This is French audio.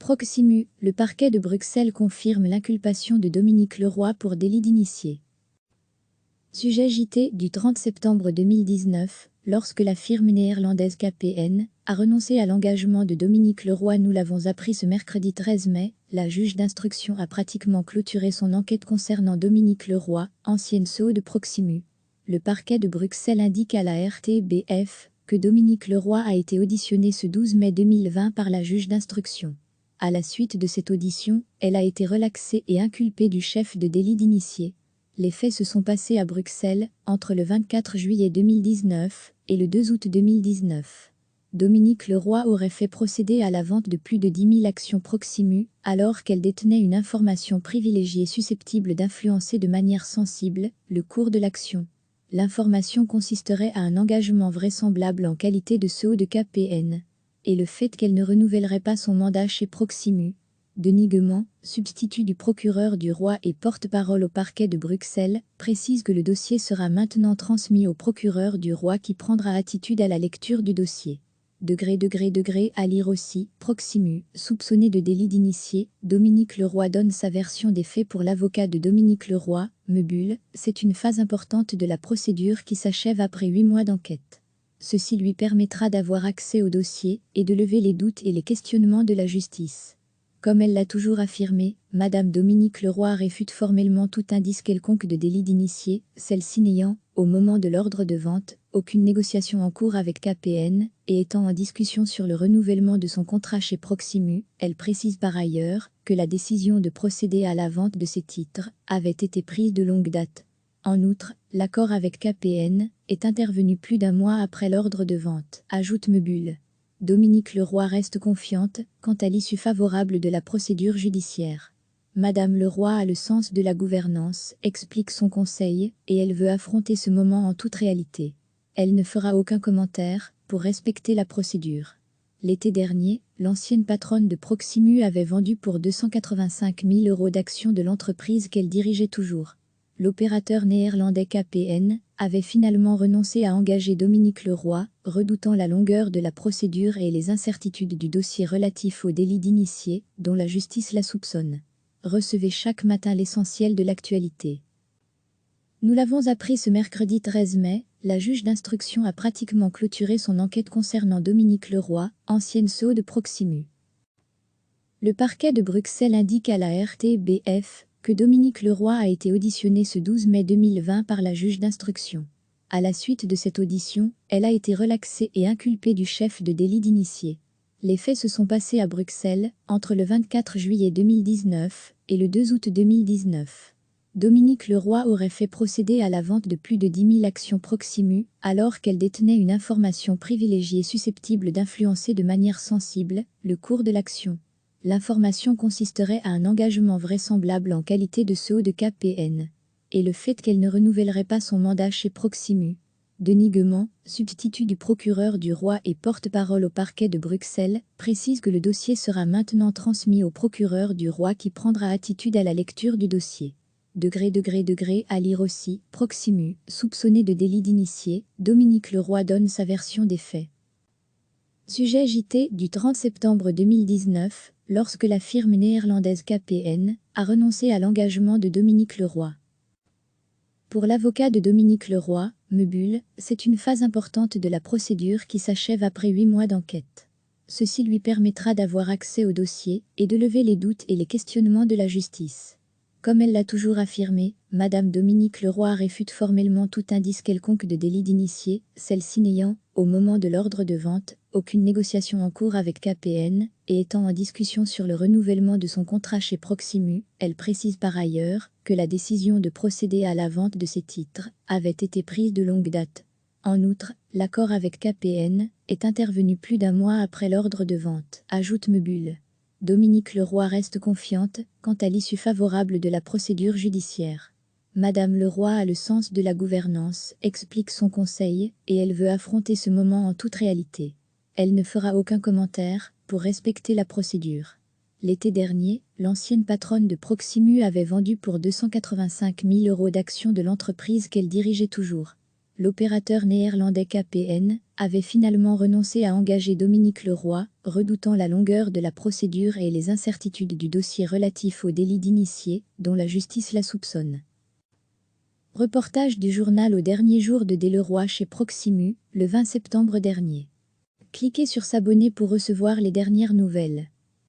Proximu, le parquet de Bruxelles confirme l'inculpation de Dominique Leroy pour délit d'initié. Sujet JT du 30 septembre 2019, lorsque la firme néerlandaise KPN a renoncé à l'engagement de Dominique Leroy. Nous l'avons appris ce mercredi 13 mai, la juge d'instruction a pratiquement clôturé son enquête concernant Dominique Leroy, ancienne CEO de Proximu. Le parquet de Bruxelles indique à la RTBF que Dominique Leroy a été auditionné ce 12 mai 2020 par la juge d'instruction. À la suite de cette audition, elle a été relaxée et inculpée du chef de délit d'initié. Les faits se sont passés à Bruxelles, entre le 24 juillet 2019 et le 2 août 2019. Dominique Leroy aurait fait procéder à la vente de plus de 10 000 actions Proximu, alors qu'elle détenait une information privilégiée susceptible d'influencer de manière sensible le cours de l'action. L'information consisterait à un engagement vraisemblable en qualité de CEO de KPN, et le fait qu'elle ne renouvellerait pas son mandat chez Proximu. Denis Guement, substitut du procureur du Roi et porte-parole au parquet de Bruxelles, précise que le dossier sera maintenant transmis au procureur du Roi qui prendra attitude à la lecture du dossier. À lire aussi, Proximu, soupçonné de délit d'initié, Dominique Leroy donne sa version des faits pour l'avocat de Dominique Leroy, Mebull. C'est une phase importante de la procédure qui s'achève après 8 mois d'enquête. Ceci lui permettra d'avoir accès au dossier et de lever les doutes et les questionnements de la justice. Comme elle l'a toujours affirmé, Madame Dominique Leroy réfute formellement tout indice quelconque de délit d'initié, celle-ci n'ayant, au moment de l'ordre de vente, aucune négociation en cours avec KPN, et étant en discussion sur le renouvellement de son contrat chez Proximu. Elle précise par ailleurs que la décision de procéder à la vente de ces titres avait été prise de longue date. En outre, l'accord avec KPN est intervenu plus d'1 mois après l'ordre de vente, ajoute Mebull. Dominique Leroy reste confiante quant à l'issue favorable de la procédure judiciaire. Madame Leroy a le sens de la gouvernance, explique son conseil, et elle veut affronter ce moment en toute réalité. Elle ne fera aucun commentaire pour respecter la procédure. L'été dernier, l'ancienne patronne de Proximu avait vendu pour 285 000 € d'actions de l'entreprise qu'elle dirigeait toujours. L'opérateur néerlandais KPN avait finalement renoncé à engager Dominique Leroy, redoutant la longueur de la procédure et les incertitudes du dossier relatif au délit d'initié, dont la justice la soupçonne. Recevez chaque matin l'essentiel de l'actualité. Nous l'avons appris ce mercredi 13 mai, la juge d'instruction a pratiquement clôturé son enquête concernant Dominique Leroy, ancienne CEO de Proximu. Le parquet de Bruxelles indique à la RTBF que Dominique Leroy a été auditionné ce 12 mai 2020 par la juge d'instruction. À la suite de cette audition, elle a été relaxée et inculpée du chef de délit d'initié. Les faits se sont passés à Bruxelles, entre le 24 juillet 2019 et le 2 août 2019. Dominique Leroy aurait fait procéder à la vente de plus de 10 000 actions Proximu, alors qu'elle détenait une information privilégiée susceptible d'influencer de manière sensible le cours de l'action. L'information consisterait à un engagement vraisemblable en qualité de CEO de KPN, et le fait qu'elle ne renouvellerait pas son mandat chez Proximu. Denis Guement, substitut du procureur du Roi et porte-parole au parquet de Bruxelles, précise que le dossier sera maintenant transmis au procureur du Roi qui prendra attitude à la lecture du dossier. À lire aussi, Proximu, soupçonné de délit d'initié, Dominique Leroy donne sa version des faits. Sujet JT du 30 septembre 2019, lorsque la firme néerlandaise KPN a renoncé à l'engagement de Dominique Leroy. Pour l'avocat de Dominique Leroy, Mebull, c'est une phase importante de la procédure qui s'achève après 8 mois d'enquête. Ceci lui permettra d'avoir accès au dossier et de lever les doutes et les questionnements de la justice. Comme elle l'a toujours affirmé, Madame Dominique Leroy réfute formellement tout indice quelconque de délit d'initié, celle-ci n'ayant, au moment de l'ordre de vente, aucune négociation en cours avec KPN, et étant en discussion sur le renouvellement de son contrat chez Proximu. Elle précise par ailleurs que la décision de procéder à la vente de ces titres avait été prise de longue date. En outre, l'accord avec KPN est intervenu plus d'1 mois après l'ordre de vente, ajoute Mebull. Dominique Leroy reste confiante quant à l'issue favorable de la procédure judiciaire. Madame Leroy a le sens de la gouvernance, explique son conseil, et elle veut affronter ce moment en toute réalité. Elle ne fera aucun commentaire pour respecter la procédure. L'été dernier, l'ancienne patronne de Proximu avait vendu pour 285 000 € d'actions de l'entreprise qu'elle dirigeait toujours. l'opérateur néerlandais KPN, avait finalement renoncé à engager Dominique Leroy, redoutant la longueur de la procédure et les incertitudes du dossier relatif au délit d'initié, dont la justice la soupçonne. Reportage du journal au dernier jour de Leroy chez Proximu, le 20 septembre dernier. Cliquez sur s'abonner pour recevoir les dernières nouvelles.